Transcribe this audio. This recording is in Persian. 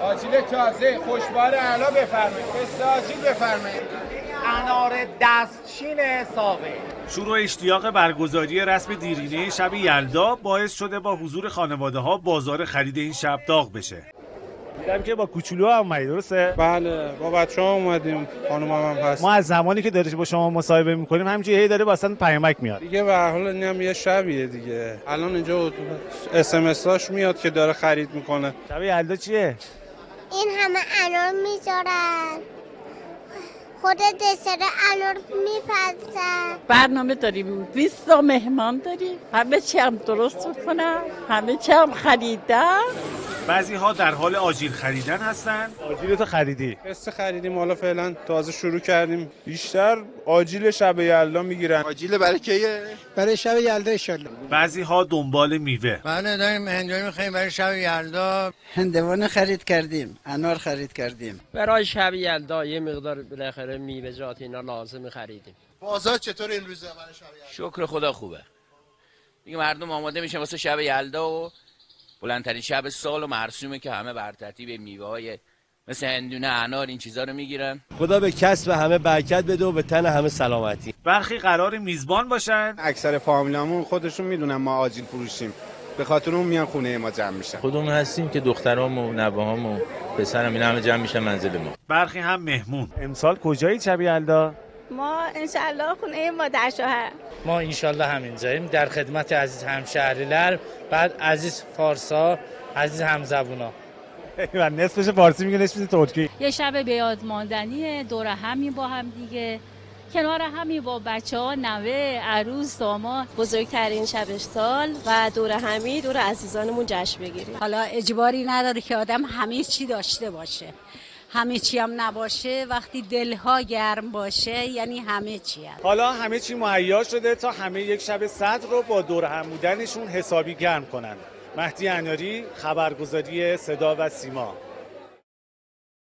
آجیل تازه خوشبار اعلا بفرمایید. قصه آجیل بفرمایید. انار دستچین حسابه. شور و اشتیاق برگزاری رسم دیرینه شب یلدا باعث شده با حضور خانواده ها بازار خرید این شب داغ بشه. دیدم که با کوچولو هم اومدی، درسته؟ بله، با بچه‌ها اومدیم، خانومم هم هست. ما از زمانی که داریم با شما مصاحبه می‌کنیم همینجوری هی داره واسه پیامک میاد. دیگه به هر حال اینم یه شبیه دیگه. الان اینجا اس ام اساش میاد که داره خرید میکنه. شب یلدا چیه؟ این همه انار میذارن، خود دسر انار میپزن. برنامه داریم 20 تا مهمان داریم، همه چی هم درست کنم، همه چی هم خریدم. بعضی ها در حال آجیل خریدن هستن. آجیلتو خریدی؟ قصه خریدیم، حالا فعلا تازه شروع کردیم. بیشتر آجیل شب یلدا میگیرن. آجیل برای کیه؟ برای شب یلدا ان شاءالله. بعضی ها دنبال میوه. بله داریم هندونه می‌خریم برای شب یلدا. هندونه خرید کردیم، انار خرید کردیم. برای شب یلدا یه مقدار بالاخره میوه‌جات اینا لازم خریدیم. بازار چطور این روزا برای شب یلدا؟ شکر خدا خوبه. دیگه مردم آماده میشن واسه شب یلدا و بلندترین شب سال و مرسومه که همه بر ترتیب میوه‌های مثل هندونه، انار، این چیزا رو میگیرن. خدا به کسب همه برکت بده و به تن همه سلامتی. برخی قرار میزبان باشن. اکثر فامیلامون خودشون میدونن ما آجیل فروشیم، به خاطر اون میان خونه ما جمع میشن. خودمون هستیم که دخترام و نوه‌هام و پسرم اینا همه جمع میشن منزل ما. برخی هم مهمون. امسال کجایی شب یلدا؟ ما انشالله خونه مادر شوهر. ما انشالله همینجاییم در خدمت عزیز همشهری‌لر، بعد عزیز فارسا، عزیز همزبونا. و نصفش فارسی میگه نصفش ترکی. یه شب به یاد ماندنی، دور همی با هم دیگه، کنار همی با بچه‌ها، نوه، عروس، داماد. بزرگترین شب سال و دور همی دور عزیزانمون جشن بگیریم. حالا اجباری نداره که آدم همه چی داشته باشه، همه چی هم نباشه. وقتی دلها گرم باشه یعنی همه چی هست. حالا همه چی مهیا شده تا همه یک شب صدر رو با دور هم بودنشون حسابی گرم کنن. مهدی اناری، خبرگزاری صدا و سیما.